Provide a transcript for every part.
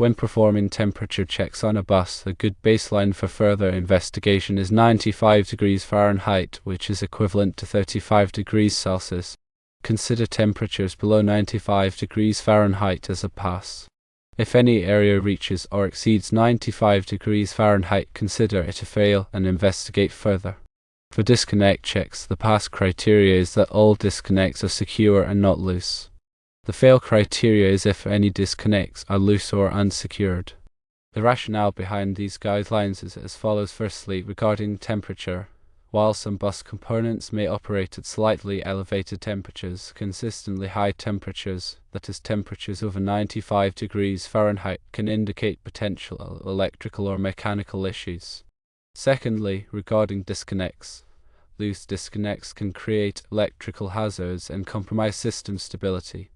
When performing temperature checks on a bus, a good baseline for further investigation is 95 degrees Fahrenheit, which is equivalent to 35 degrees Celsius. Consider temperatures below 95 degrees Fahrenheit as a pass. If any area reaches or exceeds 95 degrees Fahrenheit, consider it a fail and investigate further. For disconnect checks, the pass criteria is that all disconnects are secure and not loose. The fail criteria is if any disconnects are loose or unsecured. The rationale behind these guidelines is as follows. Firstly, regarding temperature. While some bus components may operate at slightly elevated temperatures, consistently high temperatures, that is temperatures over 95 degrees Fahrenheit, can indicate potential electrical or mechanical issues. Secondly, regarding disconnects. Loose disconnects can create electrical hazards and compromise system stability.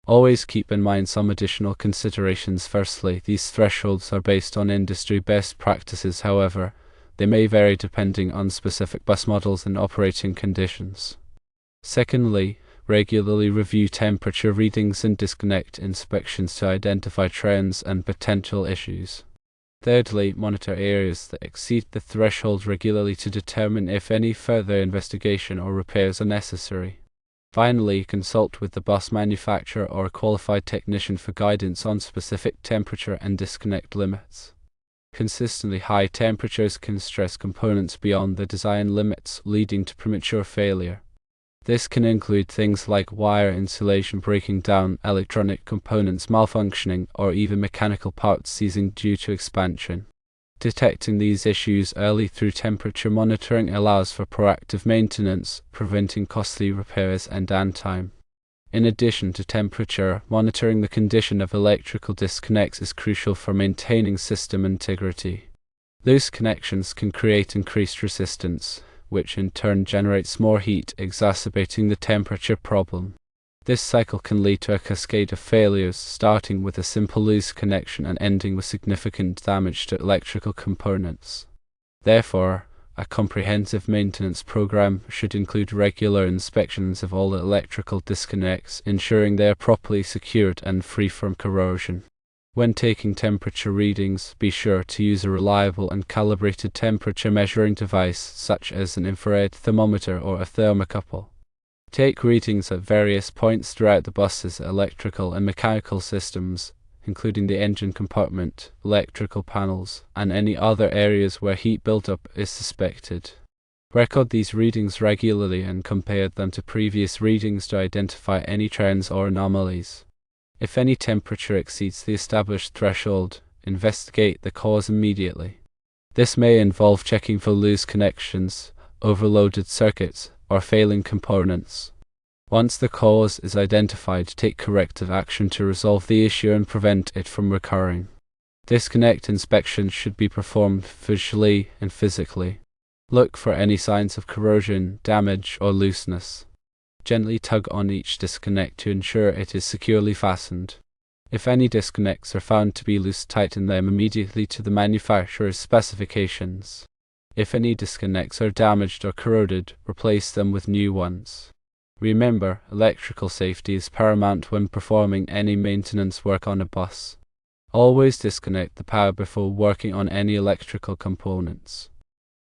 Always keep in mind some additional considerations. Firstly, these thresholds are based on industry best practices. However, they may vary depending on specific bus models and operating conditions. Secondly, regularly review temperature readings and disconnect inspections to identify trends and potential issues. Thirdly, monitor areas that exceed the threshold regularly to determine if any further investigation or repairs are necessary. Finally, consult with the bus manufacturer or a qualified technician for guidance on specific temperature and disconnect limits. Consistently high temperatures can stress components beyond the design limits, leading to premature failure. This can include things like wire insulation breaking down, electronic components malfunctioning, or even mechanical parts seizing due to expansion. Detecting these issues early through temperature monitoring allows for proactive maintenance, preventing costly repairs and downtime. In addition to temperature, monitoring the condition of electrical disconnects is crucial for maintaining system integrity. Loose connections can create increased resistance, which in turn generates more heat, exacerbating the temperature problem. This cycle can lead to a cascade of failures, starting with a simple loose connection and ending with significant damage to electrical components. Therefore, a comprehensive maintenance program should include regular inspections of all electrical disconnects, ensuring they are properly secured and free from corrosion. When taking temperature readings, be sure to use a reliable and calibrated temperature measuring device such as an infrared thermometer or a thermocouple. Take readings at various points throughout the bus's electrical and mechanical systems, including the engine compartment, electrical panels, and any other areas where heat buildup is suspected. Record these readings regularly and compare them to previous readings to identify any trends or anomalies. If any temperature exceeds the established threshold, investigate the cause immediately. This may involve checking for loose connections, overloaded circuits, or failing components. Once the cause is identified, take corrective action to resolve the issue and prevent it from recurring. Disconnect inspections should be performed visually and physically. Look for any signs of corrosion, damage, or looseness. Gently tug on each disconnect to ensure it is securely fastened. If any disconnects are found to be loose, tighten them immediately to the manufacturer's specifications. If any disconnects are damaged or corroded, replace them with new ones. Remember, electrical safety is paramount when performing any maintenance work on a bus. Always disconnect the power before working on any electrical components.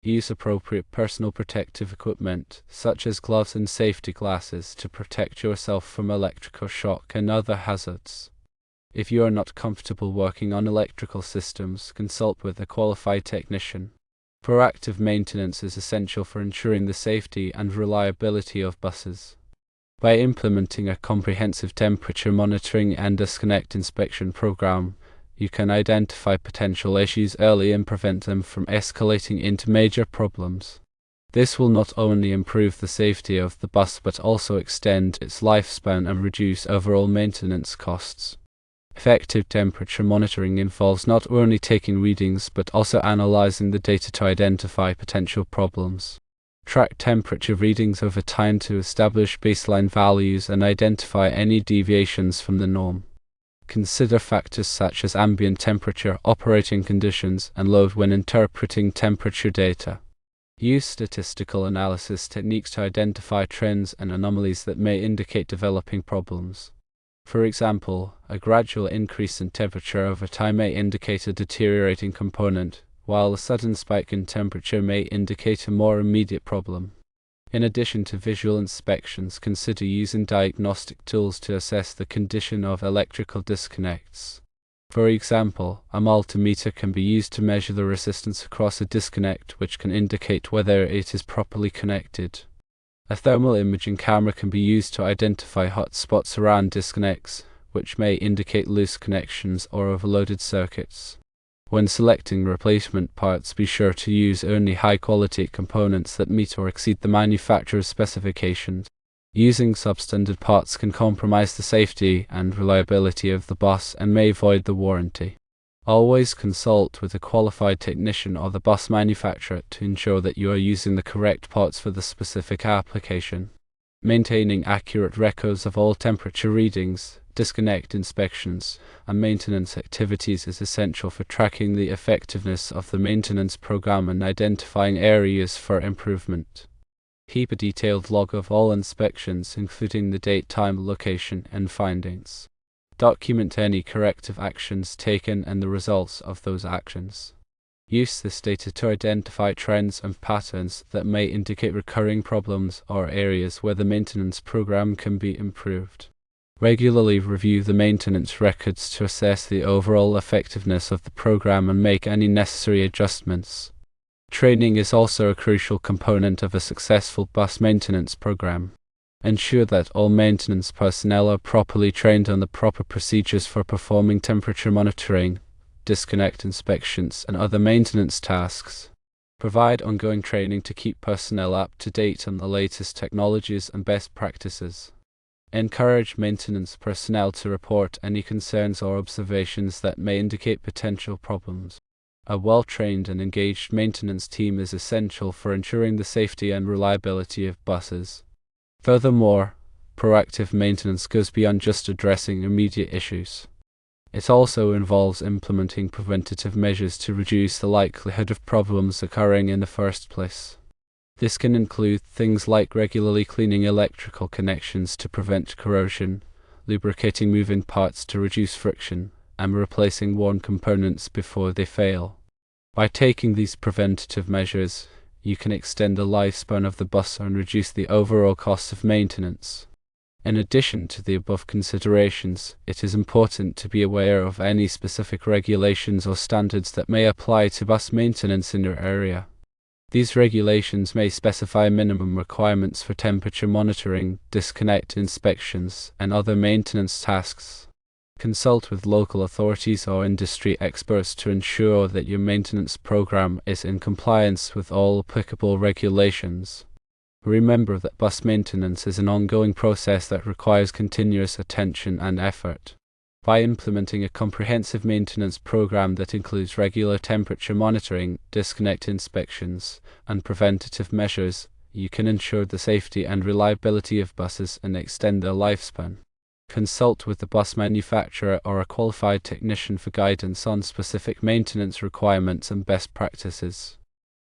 Use appropriate personal protective equipment, such as gloves and safety glasses, to protect yourself from electrical shock and other hazards. If you are not comfortable working on electrical systems, consult with a qualified technician. Proactive maintenance is essential for ensuring the safety and reliability of buses. By implementing a comprehensive temperature monitoring and disconnect inspection program, you can identify potential issues early and prevent them from escalating into major problems. This will not only improve the safety of the bus but also extend its lifespan and reduce overall maintenance costs. Effective temperature monitoring involves not only taking readings but also analyzing the data to identify potential problems. Track temperature readings over time to establish baseline values and identify any deviations from the norm. Consider factors such as ambient temperature, operating conditions, and load when interpreting temperature data. Use statistical analysis techniques to identify trends and anomalies that may indicate developing problems. For example, a gradual increase in temperature over time may indicate a deteriorating component, while a sudden spike in temperature may indicate a more immediate problem. In addition to visual inspections, consider using diagnostic tools to assess the condition of electrical disconnects. For example, a multimeter can be used to measure the resistance across a disconnect, which can indicate whether it is properly connected. A thermal imaging camera can be used to identify hot spots around disconnects, which may indicate loose connections or overloaded circuits. When selecting replacement parts, be sure to use only high-quality components that meet or exceed the manufacturer's specifications. Using substandard parts can compromise the safety and reliability of the bus and may void the warranty. Always consult with a qualified technician or the bus manufacturer to ensure that you are using the correct parts for the specific application. Maintaining accurate records of all temperature readings, disconnect inspections, and maintenance activities is essential for tracking the effectiveness of the maintenance program and identifying areas for improvement. Keep a detailed log of all inspections, including the date, time, location, and findings. Document any corrective actions taken and the results of those actions. Use this data to identify trends and patterns that may indicate recurring problems or areas where the maintenance program can be improved. Regularly review the maintenance records to assess the overall effectiveness of the program and make any necessary adjustments. Training is also a crucial component of a successful bus maintenance program. Ensure that all maintenance personnel are properly trained on the proper procedures for performing temperature monitoring, disconnect inspections, and other maintenance tasks. Provide ongoing training to keep personnel up to date on the latest technologies and best practices. Encourage maintenance personnel to report any concerns or observations that may indicate potential problems. A well-trained and engaged maintenance team is essential for ensuring the safety and reliability of buses. Furthermore, proactive maintenance goes beyond just addressing immediate issues. It also involves implementing preventative measures to reduce the likelihood of problems occurring in the first place. This can include things like regularly cleaning electrical connections to prevent corrosion, lubricating moving parts to reduce friction, and replacing worn components before they fail. By taking these preventative measures, you can extend the lifespan of the bus and reduce the overall cost of maintenance. In addition to the above considerations, it is important to be aware of any specific regulations or standards that may apply to bus maintenance in your area. These regulations may specify minimum requirements for temperature monitoring, disconnect inspections, and other maintenance tasks. Consult with local authorities or industry experts to ensure that your maintenance program is in compliance with all applicable regulations. Remember that bus maintenance is an ongoing process that requires continuous attention and effort. By implementing a comprehensive maintenance program that includes regular temperature monitoring, disconnect inspections, and preventative measures, you can ensure the safety and reliability of buses and extend their lifespan. Consult with the bus manufacturer or a qualified technician for guidance on specific maintenance requirements and best practices.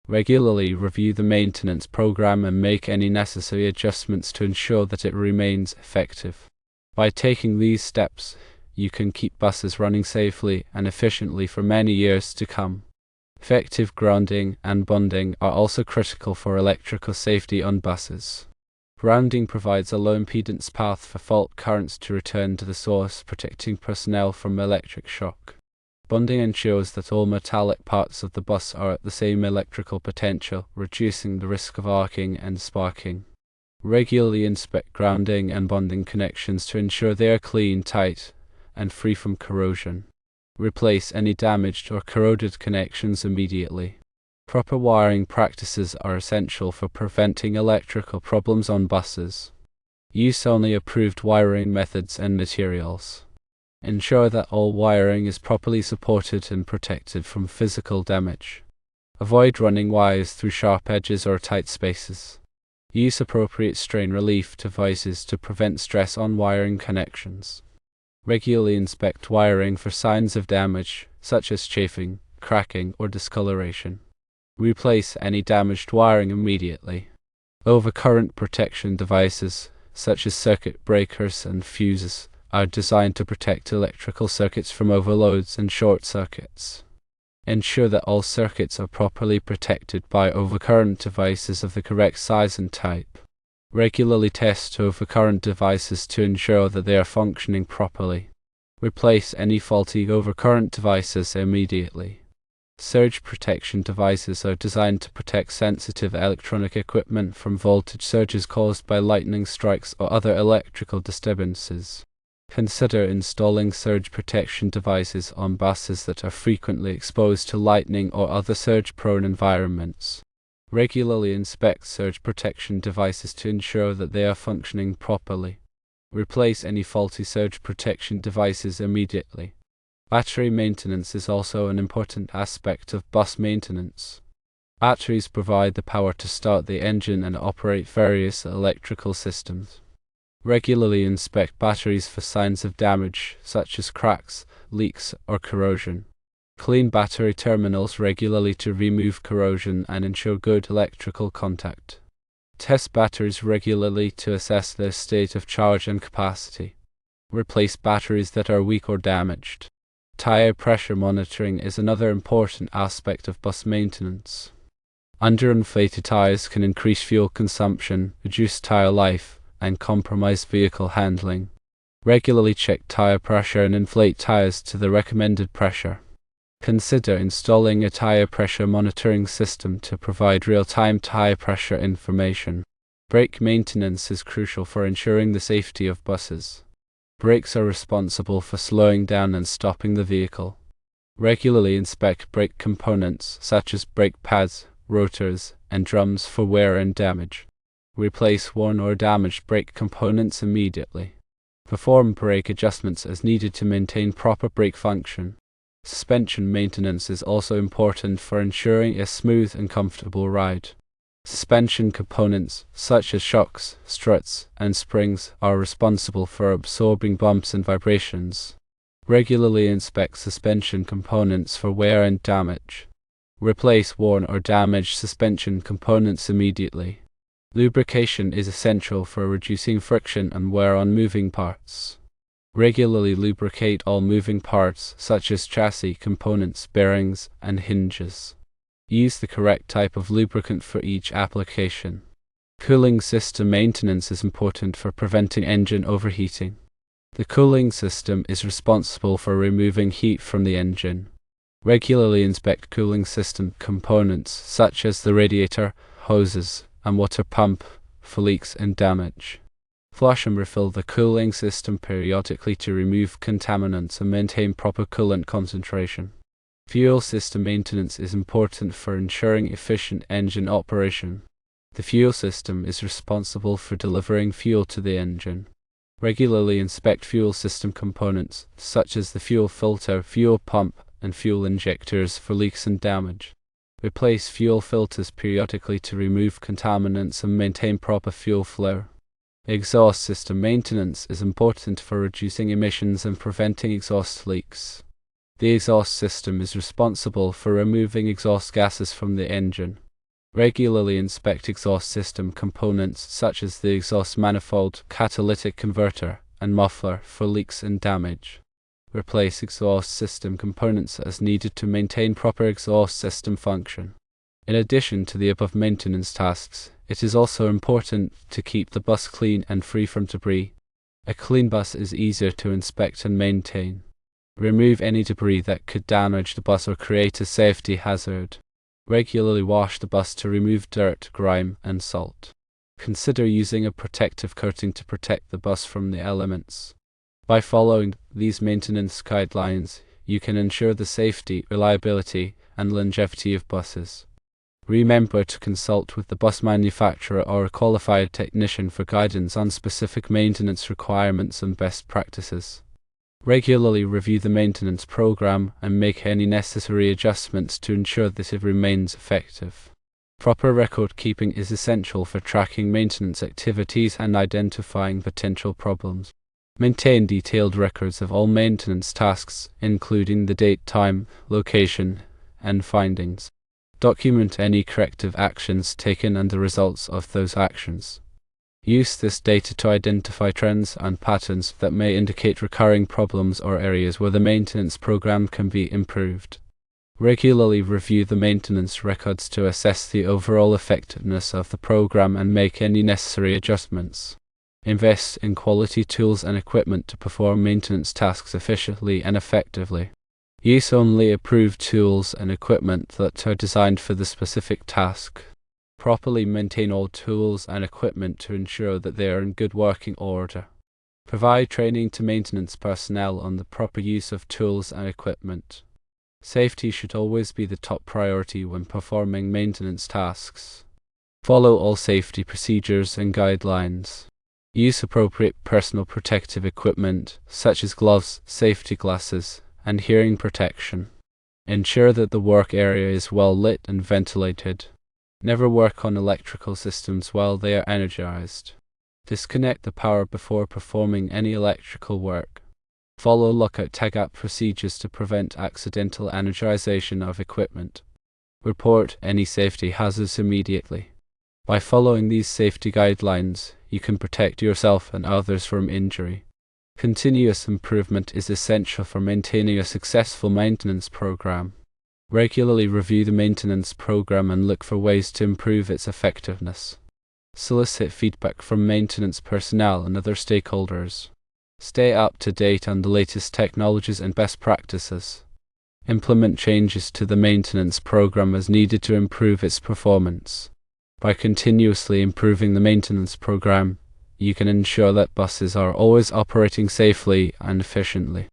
Regularly review the maintenance program and make any necessary adjustments to ensure that it remains effective. By taking these steps, you can keep buses running safely and efficiently for many years to come. Effective grounding and bonding are also critical for electrical safety on buses. Grounding provides a low impedance path for fault currents to return to the source, protecting personnel from electric shock. Bonding ensures that all metallic parts of the bus are at the same electrical potential, reducing the risk of arcing and sparking. Regularly inspect grounding and bonding connections to ensure they are clean, tight, and free from corrosion. Replace any damaged or corroded connections immediately. Proper wiring practices are essential for preventing electrical problems on buses. Use only approved wiring methods and materials. Ensure that all wiring is properly supported and protected from physical damage. Avoid running wires through sharp edges or tight spaces. Use appropriate strain relief devices to prevent stress on wiring connections. Regularly inspect wiring for signs of damage, such as chafing, cracking, or discoloration. Replace any damaged wiring immediately. Overcurrent protection devices, such as circuit breakers and fuses, are designed to protect electrical circuits from overloads and short circuits. Ensure that all circuits are properly protected by overcurrent devices of the correct size and type. Regularly test overcurrent devices to ensure that they are functioning properly. Replace any faulty overcurrent devices immediately. Surge protection devices are designed to protect sensitive electronic equipment from voltage surges caused by lightning strikes or other electrical disturbances. Consider installing surge protection devices on buses that are frequently exposed to lightning or other surge-prone environments. Regularly inspect surge protection devices to ensure that they are functioning properly. Replace any faulty surge protection devices immediately. Battery maintenance is also an important aspect of bus maintenance. Batteries provide the power to start the engine and operate various electrical systems. Regularly inspect batteries for signs of damage, such as cracks, leaks, or corrosion. Clean battery terminals regularly to remove corrosion and ensure good electrical contact. Test batteries regularly to assess their state of charge and capacity. Replace batteries that are weak or damaged. Tire pressure monitoring is another important aspect of bus maintenance. Underinflated tires can increase fuel consumption, reduce tire life, and compromise vehicle handling. Regularly check tire pressure and inflate tires to the recommended pressure. Consider installing a tire pressure monitoring system to provide real-time tire pressure information. Brake maintenance is crucial for ensuring the safety of buses. Brakes are responsible for slowing down and stopping the vehicle. Regularly inspect brake components such as brake pads, rotors, and drums for wear and damage. Replace worn or damaged brake components immediately. Perform brake adjustments as needed to maintain proper brake function. Suspension maintenance is also important for ensuring a smooth and comfortable ride. Suspension components, such as shocks, struts, and springs, are responsible for absorbing bumps and vibrations. Regularly inspect suspension components for wear and damage. Replace worn or damaged suspension components immediately. Lubrication is essential for reducing friction and wear on moving parts. Regularly lubricate all moving parts, such as chassis components, bearings, and hinges. Use the correct type of lubricant for each application. Cooling system maintenance is important for preventing engine overheating. The cooling system is responsible for removing heat from the engine. Regularly inspect cooling system components such as the radiator, hoses, and water pump for leaks and damage. Flush and refill the cooling system periodically to remove contaminants and maintain proper coolant concentration. Fuel system maintenance is important for ensuring efficient engine operation. The fuel system is responsible for delivering fuel to the engine. Regularly inspect fuel system components, such as the fuel filter, fuel pump, and fuel injectors for leaks and damage. Replace fuel filters periodically to remove contaminants and maintain proper fuel flow. Exhaust system maintenance is important for reducing emissions and preventing exhaust leaks. The exhaust system is responsible for removing exhaust gases from the engine. Regularly inspect exhaust system components such as the exhaust manifold, catalytic converter, and muffler for leaks and damage. Replace exhaust system components as needed to maintain proper exhaust system function. In addition to the above maintenance tasks, it is also important to keep the bus clean and free from debris. A clean bus is easier to inspect and maintain. Remove any debris that could damage the bus or create a safety hazard. Regularly wash the bus to remove dirt, grime, and salt. Consider using a protective coating to protect the bus from the elements. By following these maintenance guidelines, you can ensure the safety, reliability, and longevity of buses. Remember to consult with the bus manufacturer or a qualified technician for guidance on specific maintenance requirements and best practices. Regularly review the maintenance program and make any necessary adjustments to ensure that it remains effective. Proper record keeping is essential for tracking maintenance activities and identifying potential problems. Maintain detailed records of all maintenance tasks, including the date, time, location, and findings. Document any corrective actions taken and the results of those actions. Use this data to identify trends and patterns that may indicate recurring problems or areas where the maintenance program can be improved. Regularly review the maintenance records to assess the overall effectiveness of the program and make any necessary adjustments. Invest in quality tools and equipment to perform maintenance tasks efficiently and effectively. Use only approved tools and equipment that are designed for the specific task. Properly maintain all tools and equipment to ensure that they are in good working order. Provide training to maintenance personnel on the proper use of tools and equipment. Safety should always be the top priority when performing maintenance tasks. Follow all safety procedures and guidelines. Use appropriate personal protective equipment, such as gloves, safety glasses, and hearing protection. Ensure that the work area is well lit and ventilated. Never work on electrical systems while they are energized. Disconnect the power before performing any electrical work. Follow lockout-tagout procedures to prevent accidental energization of equipment. Report any safety hazards immediately. By following these safety guidelines, you can protect yourself and others from injury. Continuous improvement is essential for maintaining a successful maintenance program. Regularly review the maintenance program and look for ways to improve its effectiveness. Solicit feedback from maintenance personnel and other stakeholders. Stay up to date on the latest technologies and best practices. Implement changes to the maintenance program as needed to improve its performance. By continuously improving the maintenance program, you can ensure that buses are always operating safely and efficiently.